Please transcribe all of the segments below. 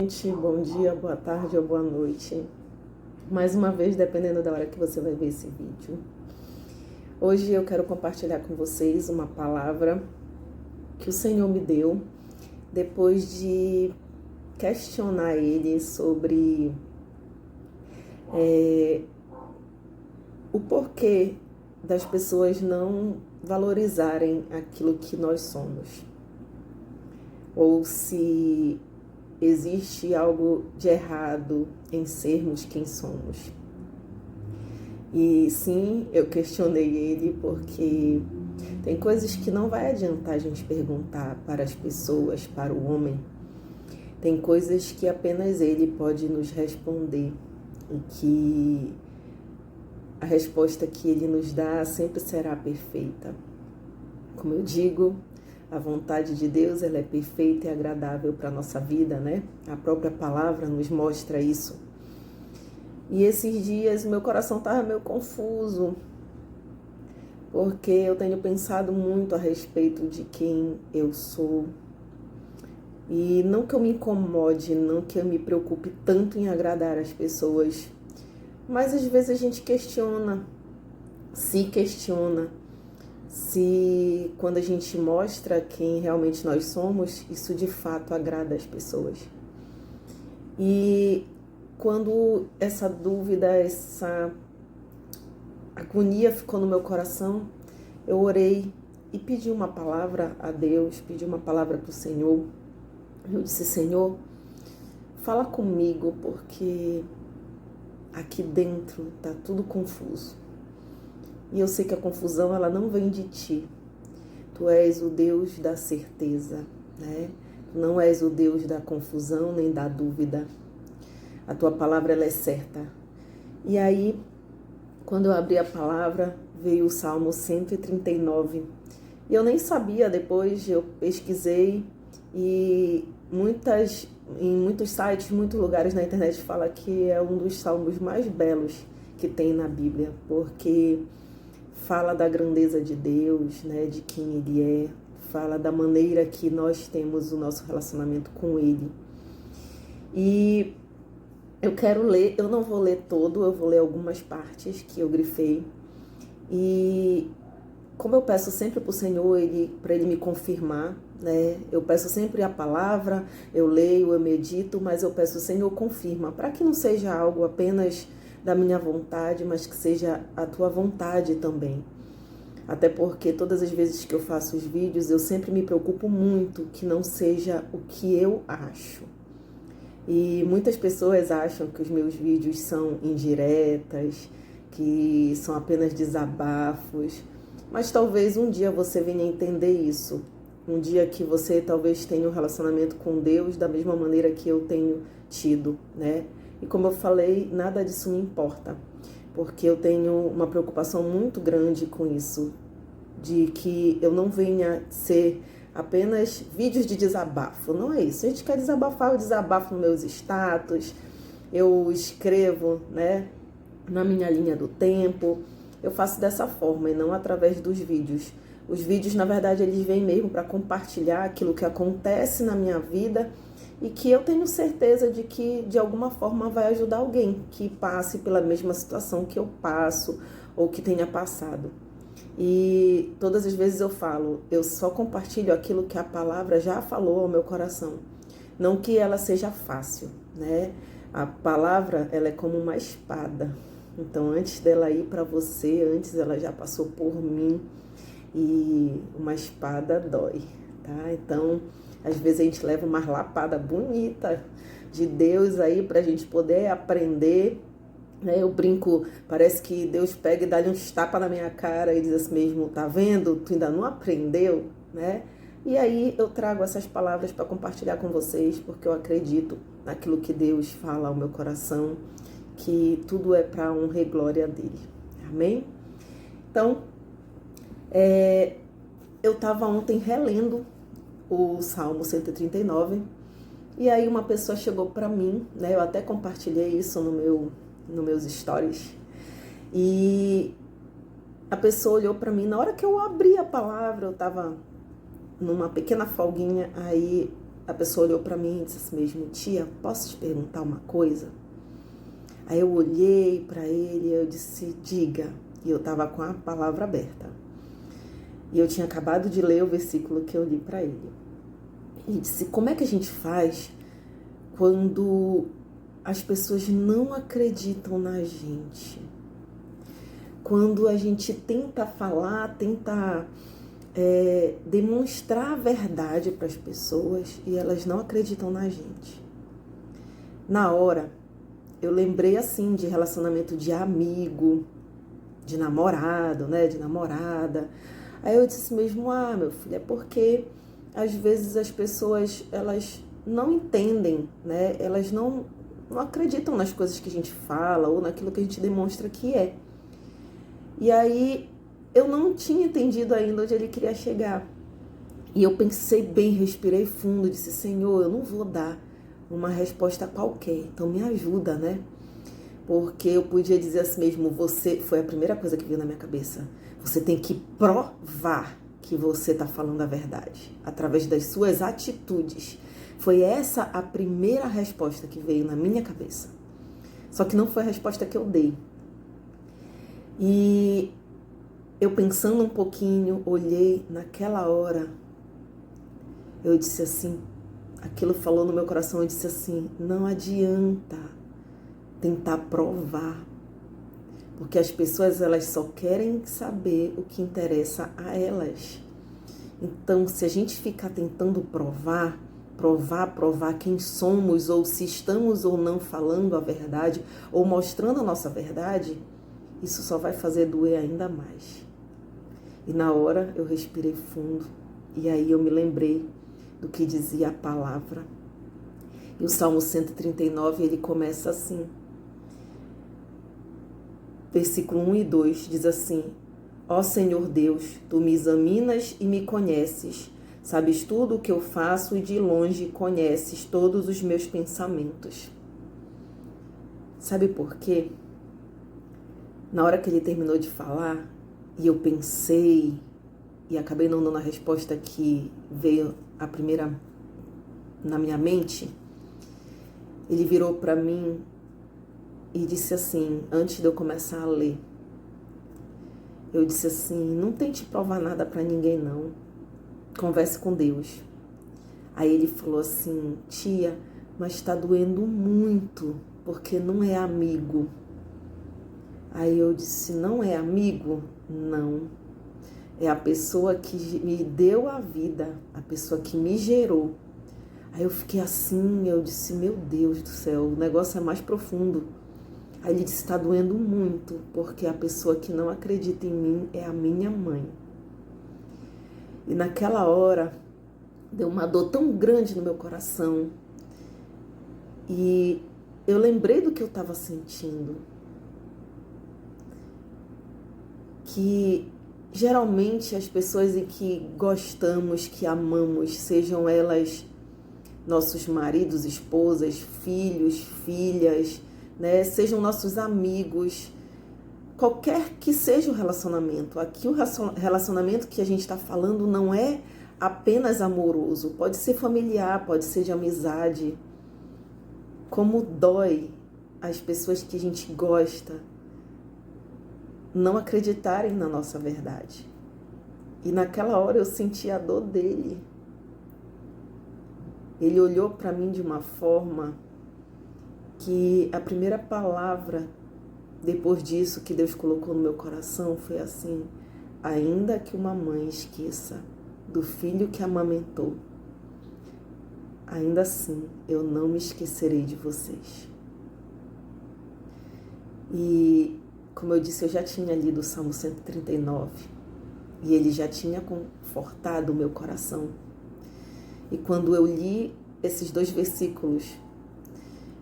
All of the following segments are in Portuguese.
Bom dia, boa tarde ou boa noite. Mais uma vez, dependendo da hora que você vai ver esse vídeo. Hoje eu quero compartilhar com vocês uma palavra que o Senhor me deu depois de questionar Ele sobre o porquê das pessoas não valorizarem aquilo que nós somos. Ou se existe algo de errado em sermos quem somos. E sim, eu questionei ele porque tem coisas que não vai adiantar a gente perguntar para as pessoas, para o homem. Tem coisas que apenas ele pode nos responder e que a resposta que ele nos dá sempre será perfeita. Como eu digo, a vontade de Deus ela é perfeita e agradável para a nossa vida, né? A própria palavra nos mostra isso. E esses dias meu coração estava meio confuso, porque eu tenho pensado muito a respeito de quem eu sou. E não que eu me incomode, não que eu me preocupe tanto em agradar as pessoas, mas às vezes a gente questiona, se quando a gente mostra quem realmente nós somos, isso de fato agrada as pessoas. E quando essa dúvida, essa agonia ficou no meu coração, eu orei e pedi uma palavra a Deus, pedi uma palavra para o Senhor. Eu disse: Senhor, fala comigo, porque aqui dentro está tudo confuso. E eu sei que a confusão ela não vem de ti. Tu és o Deus da certeza, né? Tu não és o Deus da confusão nem da dúvida. A tua palavra ela é certa. E aí, quando eu abri a palavra, veio o Salmo 139. E eu nem sabia, depois eu pesquisei e em muitos sites, muitos lugares na internet fala que é um dos salmos mais belos que tem na Bíblia, porque fala da grandeza de Deus, né, de quem Ele é, fala da maneira que nós temos o nosso relacionamento com Ele. E eu quero ler, eu não vou ler todo, eu vou ler algumas partes que eu grifei. E como eu peço sempre para o Senhor, para Ele me confirmar, né, eu peço sempre a palavra, eu leio, eu medito, mas eu peço: Senhor, confirma, para que não seja algo apenas da minha vontade, mas que seja a tua vontade também. Até porque todas as vezes que eu faço os vídeos, eu sempre me preocupo muito que não seja o que eu acho. E muitas pessoas acham que os meus vídeos são indiretas, que são apenas desabafos, mas talvez um dia você venha entender isso. Um dia que você talvez tenha um relacionamento com Deus da mesma maneira que eu tenho tido, né? E como eu falei, nada disso me importa, porque eu tenho uma preocupação muito grande com isso, de que eu não venha ser apenas vídeos de desabafo. Não é isso. A gente quer desabafar, eu desabafo nos meus status, eu escrevo, né, na minha linha do tempo. Eu faço dessa forma e não através dos vídeos. Os vídeos, na verdade, eles vêm mesmo para compartilhar aquilo que acontece na minha vida e que eu tenho certeza de que, de alguma forma, vai ajudar alguém que passe pela mesma situação que eu passo ou que tenha passado. E todas as vezes eu falo, eu só compartilho aquilo que a palavra já falou ao meu coração. Não que ela seja fácil, né? A palavra, ela é como uma espada. Então, antes dela ir para você, antes ela já passou por mim. E uma espada dói, tá? Então, às vezes a gente leva uma lapada bonita de Deus aí pra gente poder aprender, né? Eu brinco, parece que Deus pega e dá-lhe uns tapas na minha cara e diz assim mesmo: tá vendo? Tu ainda não aprendeu, né? E aí eu trago essas palavras para compartilhar com vocês, porque eu acredito naquilo que Deus fala ao meu coração, que tudo é para honra e glória dele. Amém? Então, eu estava ontem relendo o Salmo 139 e aí uma pessoa chegou para mim, né? Eu até compartilhei isso nos meus stories, e a pessoa olhou para mim. Na hora que eu abri a palavra, eu estava numa pequena folguinha, aí a pessoa olhou para mim e disse assim mesmo: tia, posso te perguntar uma coisa? Aí eu olhei para ele e eu disse: diga. E eu estava com a palavra aberta. E eu tinha acabado de ler o versículo que eu li para ele. Ele disse: como é que a gente faz quando as pessoas não acreditam na gente? Quando a gente tenta falar, tenta demonstrar a verdade para as pessoas e elas não acreditam na gente. Na hora, eu lembrei assim de relacionamento de amigo, de namorado, né, de namorada. Aí eu disse mesmo: ah, meu filho, é porque às vezes as pessoas, elas não entendem, né? Elas não acreditam nas coisas que a gente fala ou naquilo que a gente demonstra que é. E aí eu não tinha entendido ainda onde ele queria chegar. E eu pensei bem, respirei fundo, disse: Senhor, eu não vou dar uma resposta qualquer, então me ajuda, né? Porque eu podia dizer assim mesmo: você, foi a primeira coisa que veio na minha cabeça, você tem que provar que você está falando a verdade, através das suas atitudes. Foi essa a primeira resposta que veio na minha cabeça. Só que não foi a resposta que eu dei. E eu pensando um pouquinho, olhei naquela hora, eu disse assim, aquilo falou no meu coração, eu disse assim: não adianta tentar provar, porque as pessoas, elas só querem saber o que interessa a elas. Então, se a gente ficar tentando provar quem somos, ou se estamos ou não falando a verdade, ou mostrando a nossa verdade, isso só vai fazer doer ainda mais. E na hora eu respirei fundo, e aí eu me lembrei do que dizia a palavra. E o Salmo 139, ele começa assim. Versículo 1 e 2 diz assim: ó Senhor Deus, tu me examinas e me conheces, sabes tudo o que eu faço e de longe conheces todos os meus pensamentos. Sabe por quê? Na hora que ele terminou de falar, e eu pensei, e acabei não dando a resposta que veio a primeira na minha mente, ele virou para mim e disse assim, antes de eu começar a ler, eu disse assim: não tente provar nada para ninguém não, converse com Deus. Aí ele falou assim: tia, mas está doendo muito, porque não é amigo. Aí eu disse: não é amigo? Não. É a pessoa que me deu a vida, a pessoa que me gerou. Aí eu fiquei assim, eu disse: meu Deus do céu, o negócio é mais profundo. Aí ele disse: está doendo muito, porque a pessoa que não acredita em mim é a minha mãe. E naquela hora, deu uma dor tão grande no meu coração. E eu lembrei do que eu estava sentindo. Que geralmente as pessoas em que gostamos, que amamos, sejam elas nossos maridos, esposas, filhos, filhas, né? Sejam nossos amigos, qualquer que seja o relacionamento. Aqui o relacionamento que a gente está falando não é apenas amoroso, pode ser familiar, pode ser de amizade. Como dói as pessoas que a gente gosta não acreditarem na nossa verdade. E naquela hora eu senti a dor dele. Ele olhou para mim de uma forma que a primeira palavra depois disso que Deus colocou no meu coração foi assim: ainda que uma mãe esqueça do filho que amamentou, ainda assim eu não me esquecerei de vocês. E como eu disse, eu já tinha lido o Salmo 139 e ele já tinha confortado o meu coração. E quando eu li esses 2 versículos,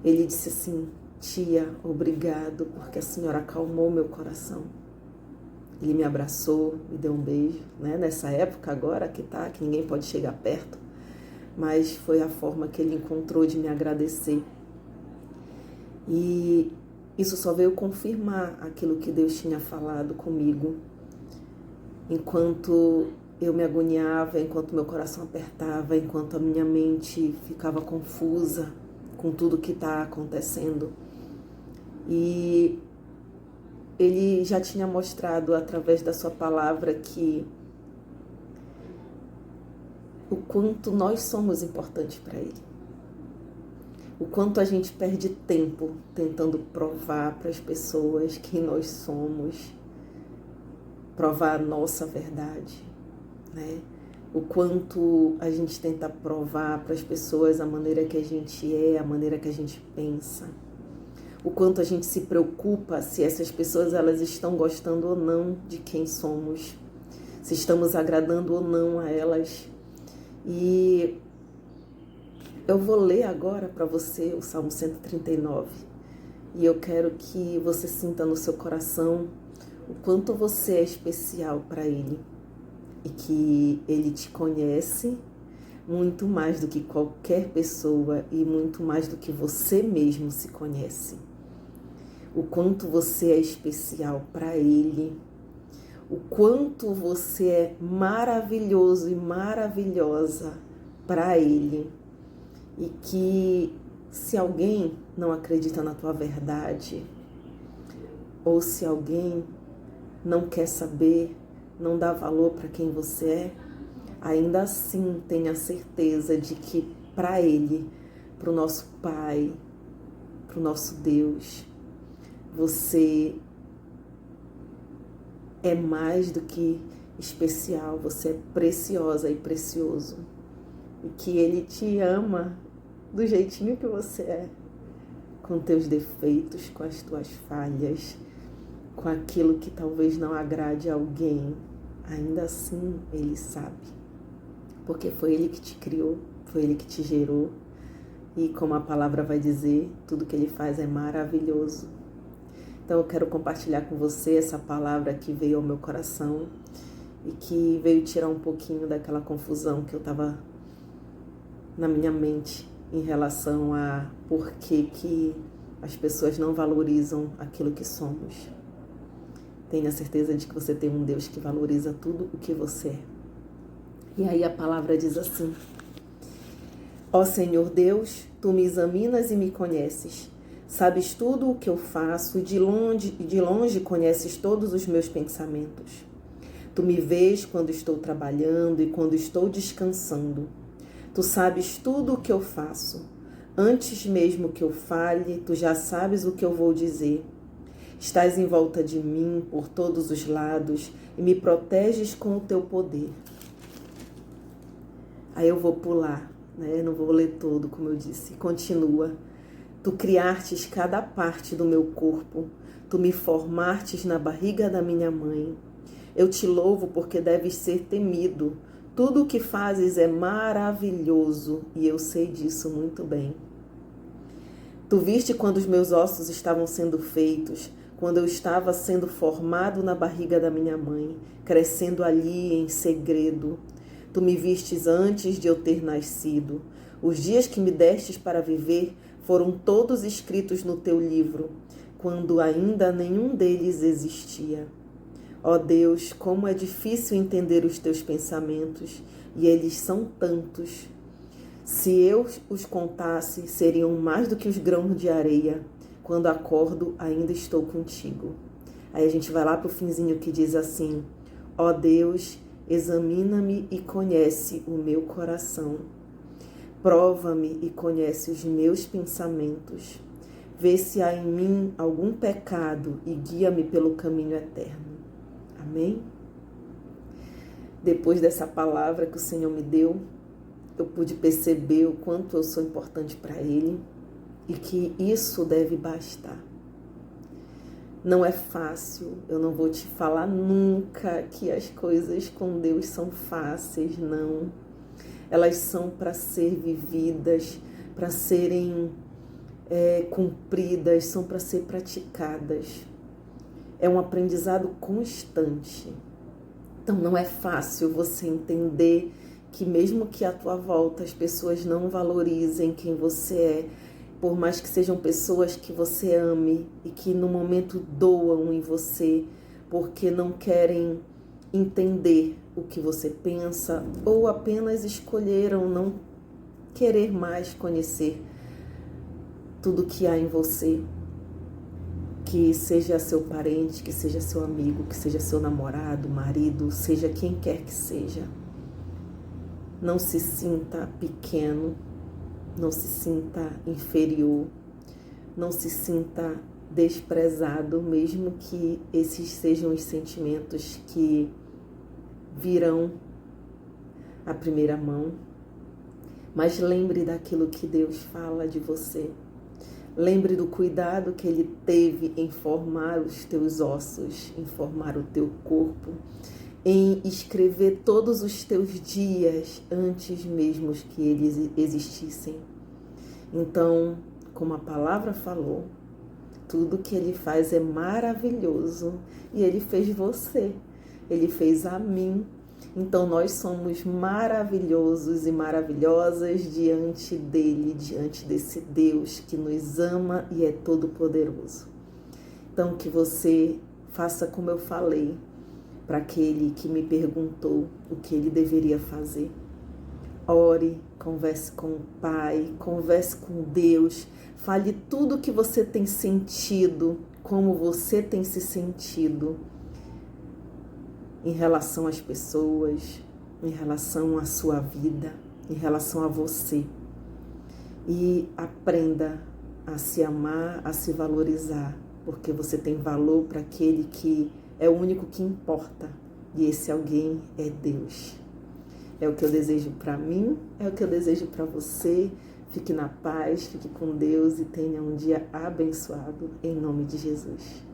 ele disse assim: tia, obrigado, porque a senhora acalmou meu coração. Ele me abraçou, me deu um beijo, né? Nessa época agora que ninguém pode chegar perto, mas foi a forma que ele encontrou de me agradecer. E isso só veio confirmar aquilo que Deus tinha falado comigo enquanto eu me agoniava, enquanto meu coração apertava, enquanto a minha mente ficava confusa com tudo que está acontecendo. E Ele já tinha mostrado através da sua palavra que o quanto nós somos importantes para Ele. O quanto a gente perde tempo tentando provar para as pessoas quem nós somos, provar a nossa verdade, né? O quanto a gente tenta provar para as pessoas a maneira que a gente é, a maneira que a gente pensa. O quanto a gente se preocupa se essas pessoas elas estão gostando ou não de quem somos, se estamos agradando ou não a elas. E eu vou ler agora para você o Salmo 139 e eu quero que você sinta no seu coração o quanto você é especial para Ele e que Ele te conhece muito mais do que qualquer pessoa e muito mais do que você mesmo se conhece. O quanto você é especial para Ele, o quanto você é maravilhoso e maravilhosa para Ele. E que se alguém não acredita na tua verdade, ou se alguém não quer saber, não dá valor para quem você é, ainda assim tenha certeza de que para Ele, para o nosso Pai, para o nosso Deus, você é mais do que especial, você é preciosa e precioso. E que Ele te ama do jeitinho que você é, com teus defeitos, com as tuas falhas, com aquilo que talvez não agrade a alguém. Ainda assim, Ele sabe. Porque foi Ele que te criou, foi Ele que te gerou. E como a palavra vai dizer, tudo que Ele faz é maravilhoso. Então eu quero compartilhar com você essa palavra que veio ao meu coração e que veio tirar um pouquinho daquela confusão que eu estava na minha mente em relação a por que as pessoas não valorizam aquilo que somos. Tenha certeza de que você tem um Deus que valoriza tudo o que você é. E aí a palavra diz assim: Ó Senhor Deus, Tu me examinas e me conheces. Sabes tudo o que eu faço e de longe conheces todos os meus pensamentos. Tu me vês quando estou trabalhando e quando estou descansando. Tu sabes tudo o que eu faço. Antes mesmo que eu fale, tu já sabes o que eu vou dizer. Estás em volta de mim por todos os lados e me proteges com o teu poder. Aí eu vou pular, né? Não vou ler todo, como eu disse. Continua. Tu criastes cada parte do meu corpo. Tu me formastes na barriga da minha mãe. Eu te louvo porque deves ser temido. Tudo o que fazes é maravilhoso e eu sei disso muito bem. Tu viste quando os meus ossos estavam sendo feitos, quando eu estava sendo formado na barriga da minha mãe, crescendo ali em segredo. Tu me vistes antes de eu ter nascido. Os dias que me destes para viver foram todos escritos no teu livro, quando ainda nenhum deles existia. Ó Deus, como é difícil entender os teus pensamentos, e eles são tantos. Se eu os contasse, seriam mais do que os grãos de areia. Quando acordo, ainda estou contigo. Aí a gente vai lá para o finzinho que diz assim: ó Deus, examina-me e conhece o meu coração. Prova-me e conhece os meus pensamentos. Vê se há em mim algum pecado e guia-me pelo caminho eterno. Amém? Depois dessa palavra que o Senhor me deu, eu pude perceber o quanto eu sou importante para Ele e que isso deve bastar. Não é fácil, eu não vou te falar nunca que as coisas com Deus são fáceis, não. Elas são para ser vividas, para serem cumpridas, são para ser praticadas. É um aprendizado constante. Então não é fácil você entender que mesmo que à tua volta as pessoas não valorizem quem você é, por mais que sejam pessoas que você ame e que no momento doam em você, porque não querem entender o que você pensa ou apenas escolheram não querer mais conhecer tudo que há em você, que seja seu parente, que seja seu amigo, que seja seu namorado, marido, seja quem quer que seja. Não se sinta pequeno, não se sinta inferior, não se sinta desprezado, mesmo que esses sejam os sentimentos que virão à primeira mão. Mas lembre daquilo que Deus fala de você. Lembre do cuidado que Ele teve em formar os teus ossos, em formar o teu corpo, em escrever todos os teus dias antes mesmo que eles existissem. Então, como a palavra falou, tudo que Ele faz é maravilhoso e Ele fez você, Ele fez a mim. Então nós somos maravilhosos e maravilhosas diante dele, diante desse Deus que nos ama e é todo poderoso. Então que você faça como eu falei para aquele que me perguntou o que ele deveria fazer. Ore, converse com o Pai, converse com Deus, fale tudo o que você tem sentido, como você tem se sentido em relação às pessoas, em relação à sua vida, em relação a você. E aprenda a se amar, a se valorizar, porque você tem valor para aquele que é o único que importa. E esse alguém é Deus. É o que eu desejo para mim, é o que eu desejo para você. Fique na paz, fique com Deus e tenha um dia abençoado, em nome de Jesus.